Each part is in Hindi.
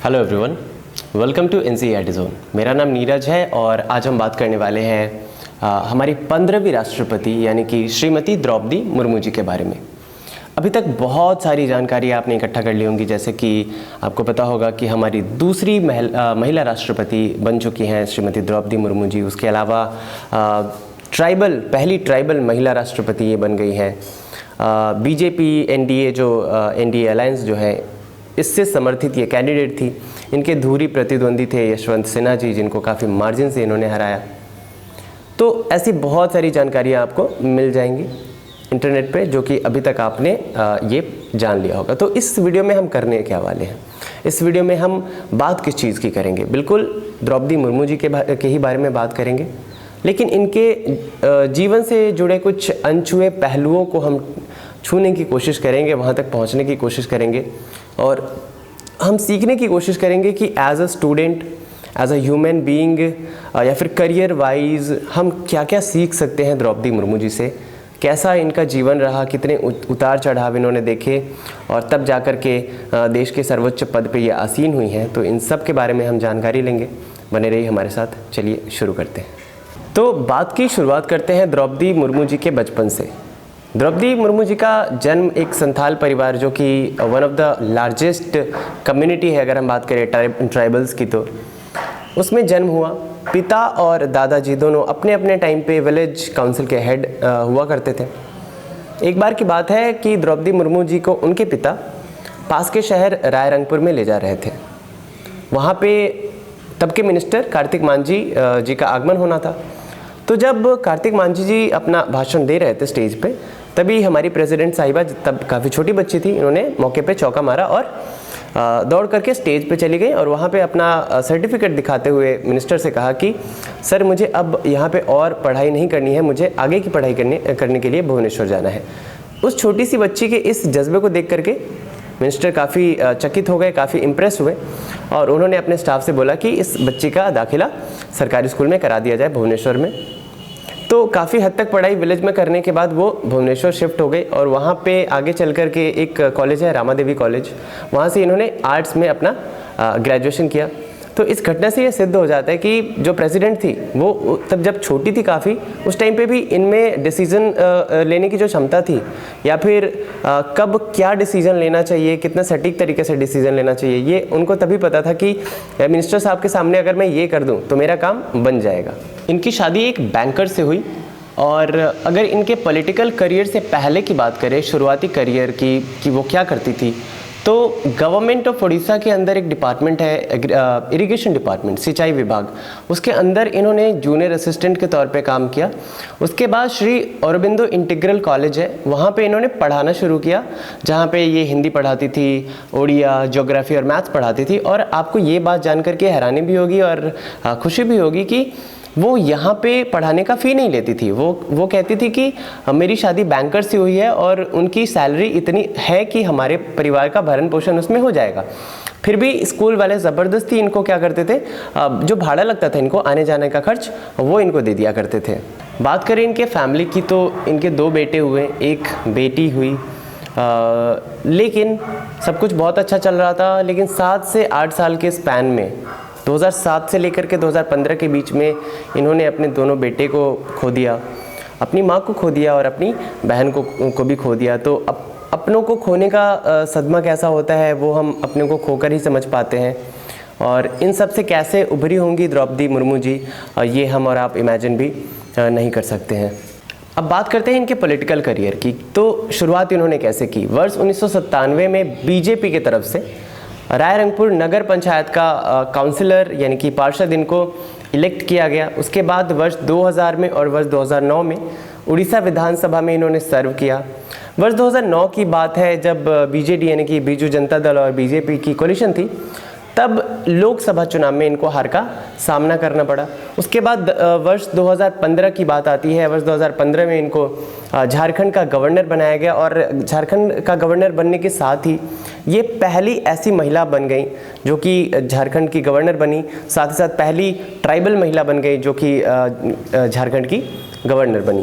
Hello everyone, welcome to NCERT zone. मेरा नाम नीरज है और आज हम बात करने वाले हैं हमारी 15वीं राष्ट्रपति यानी कि श्रीमती द्रौपदी मुर्मू जी के बारे में। अभी तक बहुत सारी जानकारी आपने इकट्ठा कर ली होंगी, जैसे कि आपको पता होगा कि हमारी दूसरी महिला राष्ट्रपति बन चुकी हैं श्रीमती द्रौपदी मुर्मू जी। उसके अलावा पहली ट्राइबल महिला राष्ट्रपति ये बन गई हैं। बीजेपी एनडीए अलायंस जो है इससे समर्थित ये कैंडिडेट थी। इनके धुरी प्रतिद्वंदी थे यशवंत सिन्हा जी, जिनको काफ़ी मार्जिन से इन्होंने हराया। तो ऐसी बहुत सारी जानकारियाँ आपको मिल जाएंगी इंटरनेट पे, जो कि अभी तक आपने ये जान लिया होगा। तो इस वीडियो में हम करने क्या वाले हैं, इस वीडियो में हम बात किस चीज़ की करेंगे? बिल्कुल द्रौपदी मुर्मू जी के ही बारे में बात करेंगे, लेकिन इनके जीवन से जुड़े कुछ अनछुए पहलुओं को हम छूने की कोशिश करेंगे, वहाँ तक पहुँचने की कोशिश करेंगे और हम सीखने की कोशिश करेंगे कि as a student, as a human being या फिर करियर वाइज हम क्या क्या सीख सकते हैं द्रौपदी मुर्मू जी से। कैसा इनका जीवन रहा, कितने उतार चढ़ाव इन्होंने देखे और तब जाकर के देश के सर्वोच्च पद पे ये आसीन हुई हैं। तो इन सब के बारे में हम जानकारी लेंगे। बने रहिए हमारे साथ। चलिए शुरू करते हैं। तो बात की शुरुआत करते हैं द्रौपदी मुर्मू जी के बचपन से। द्रौपदी मुर्मू जी का जन्म एक संथाल परिवार, जो कि one of the largest community है अगर हम बात करें ट्राइबल्स की, तो उसमें जन्म हुआ। पिता और दादाजी दोनों अपने अपने टाइम पे विलेज काउंसिल के हेड हुआ करते थे। एक बार की बात है कि द्रौपदी मुर्मू जी को उनके पिता पास के शहर रायरंगपुर में ले जा रहे थे। वहाँ पे तब के मिनिस्टर कार्तिक मांझी जी का आगमन होना था। तो जब कार्तिक मांझी जी अपना भाषण दे रहे थे स्टेज पे, तभी हमारी प्रेसिडेंट साहिबा, तब काफ़ी छोटी बच्ची थी, इन्होंने मौके पे चौका मारा और दौड़ करके स्टेज पे चली गई और वहाँ पे अपना सर्टिफिकेट दिखाते हुए मिनिस्टर से कहा कि सर, मुझे अब यहाँ पे और पढ़ाई नहीं करनी है, मुझे आगे की पढ़ाई करने के लिए भुवनेश्वर जाना है। उस छोटी सी बच्ची के इस जज्बे को देख करके मिनिस्टर काफ़ी चकित हो गए, काफ़ी इम्प्रेस हुए और उन्होंने अपने स्टाफ से बोला कि इस बच्ची का दाखिला सरकारी स्कूल में करा दिया जाए भुवनेश्वर में। तो काफ़ी हद तक पढ़ाई विलेज में करने के बाद वो भुवनेश्वर शिफ्ट हो गई और वहाँ पे आगे चल कर के एक कॉलेज है रामा देवी कॉलेज, वहाँ से इन्होंने आर्ट्स में अपना ग्रेजुएशन किया। तो इस घटना से ये सिद्ध हो जाता है कि जो प्रेसिडेंट थी वो तब जब छोटी थी काफ़ी, उस टाइम पे भी इनमें डिसीज़न लेने की जो क्षमता थी, या फिर कब क्या डिसीज़न लेना चाहिए, कितना सटीक तरीके से डिसीज़न लेना चाहिए, ये उनको तभी पता था कि मिनिस्टर साहब के सामने अगर मैं ये कर दूं तो मेरा काम बन जाएगा। इनकी शादी एक बैंकर से हुई और अगर इनके पॉलिटिकल करियर से पहले की बात करें, शुरुआती करियर की कि वो क्या करती थी, तो गवर्नमेंट ऑफ उड़ीसा के अंदर एक डिपार्टमेंट है इरिगेशन डिपार्टमेंट, सिंचाई विभाग, उसके अंदर इन्होंने जूनियर असिस्टेंट के तौर पे काम किया। उसके बाद श्री औरबिंदो इंटीग्रल कॉलेज है, वहाँ पे इन्होंने पढ़ाना शुरू किया, जहाँ पे ये हिंदी पढ़ाती थी, उड़िया, ज्योग्राफी और मैथ्स पढ़ाती थी। और आपको ये बात जानकर के हैरानी भी होगी और खुशी भी होगी कि वो यहाँ पे पढ़ाने का फ़ी नहीं लेती थी। वो कहती थी कि मेरी शादी बैंकर से हुई है और उनकी सैलरी इतनी है कि हमारे परिवार का भरण पोषण उसमें हो जाएगा। फिर भी स्कूल वाले ज़बरदस्ती इनको क्या करते थे, जो भाड़ा लगता था इनको आने जाने का खर्च, वो इनको दे दिया करते थे। बात करें इनके फैमिली की, तो इनके 2 बेटे हुए, 1 बेटी हुई। लेकिन सब कुछ बहुत अच्छा चल रहा था। लेकिन 7 से 8 साल के स्पैन में 2007 से लेकर के 2015 के बीच में इन्होंने अपने दोनों बेटे को खो दिया, अपनी माँ को खो दिया और अपनी बहन को भी खो दिया। तो अपनों को खोने का सदमा कैसा होता है वो हम अपने को खोकर ही समझ पाते हैं। और इन सब से कैसे उभरी होंगी द्रौपदी मुर्मू जी, ये हम और आप इमेजिन भी नहीं कर सकते हैं। अब बात करते हैं इनके पॉलिटिकल करियर की। तो शुरुआत इन्होंने कैसे की? वर्ष 1997 में बीजेपी की तरफ से रायरंगपुर नगर पंचायत का काउंसिलर यानी कि पार्षद इनको इलेक्ट किया गया। उसके बाद वर्ष 2000 में और वर्ष 2009 में उड़ीसा विधानसभा में इन्होंने सर्व किया। वर्ष 2009 की बात है, जब बीजेडी यानी कि बीजू जनता दल और बीजेपी की कोलिशन थी, तब लोकसभा चुनाव में इनको हार का सामना करना पड़ा। उसके बाद वर्ष 2015 की बात आती है। वर्ष 2015 में इनको झारखंड का गवर्नर बनाया गया और झारखंड का गवर्नर बनने के साथ ही ये पहली ऐसी महिला बन गई जो कि झारखंड की गवर्नर बनी, साथ ही साथ पहली ट्राइबल महिला बन गई जो कि झारखंड की गवर्नर बनी।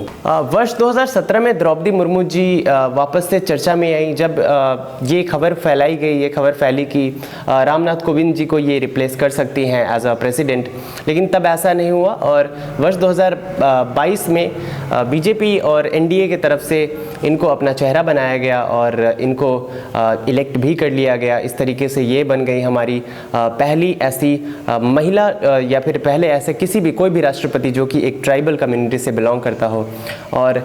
वर्ष 2017 में द्रौपदी मुर्मू जी वापस से चर्चा में आई जब ये खबर फैलाई गई, ये खबर फैली कि रामनाथ कोविंद जी को ये रिप्लेस कर सकती हैं एज अ प्रेसिडेंट, लेकिन तब ऐसा नहीं हुआ और वर्ष 2022 में बीजेपी और एनडीए की तरफ से इनको अपना चेहरा बनाया गया और इनको इलेक्ट भी कर लिया गया। इस तरीके से ये बन गई हमारी पहली ऐसी महिला या फिर पहले ऐसे किसी भी कोई भी राष्ट्रपति जो कि एक ट्राइबल कम्युनिटी से बिलोंग करता हो, और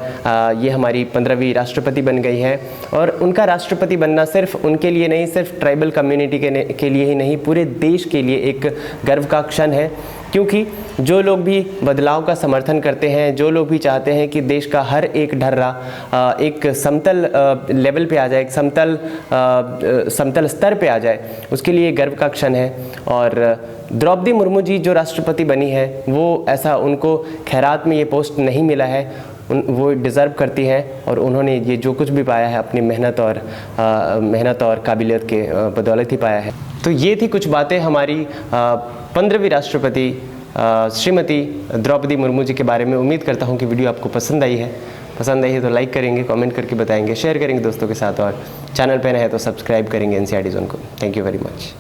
ये हमारी 15वीं राष्ट्रपति बन गई है। और उनका राष्ट्रपति बनना सिर्फ उनके लिए नहीं, सिर्फ ट्राइबल कम्युनिटी के लिए ही नहीं, पूरे देश के लिए एक गर्व का क्षण है, क्योंकि जो लोग भी बदलाव का समर्थन करते हैं, जो लोग भी चाहते हैं कि देश का हर एक ढर्रा एक समतल लेवल पे आ जाए, एक समतल स्तर पे आ जाए, उसके लिए गर्व का क्षण है। और द्रौपदी मुर्मू जी जो राष्ट्रपति बनी है वो ऐसा उनको खैरात में ये पोस्ट नहीं मिला है, वो डिज़र्व करती हैं और उन्होंने ये जो कुछ भी पाया है अपनी मेहनत और काबिलियत के बदौलत ही पाया है। तो ये थी कुछ बातें हमारी 15वीं राष्ट्रपति श्रीमती द्रौपदी मुर्मू जी के बारे में। उम्मीद करता हूँ कि वीडियो आपको पसंद आई है तो लाइक करेंगे, कमेंट करके बताएंगे, शेयर करेंगे दोस्तों के साथ, और चैनल पर नए हैं तो सब्सक्राइब करेंगे NCERT जोन को। Thank you very much.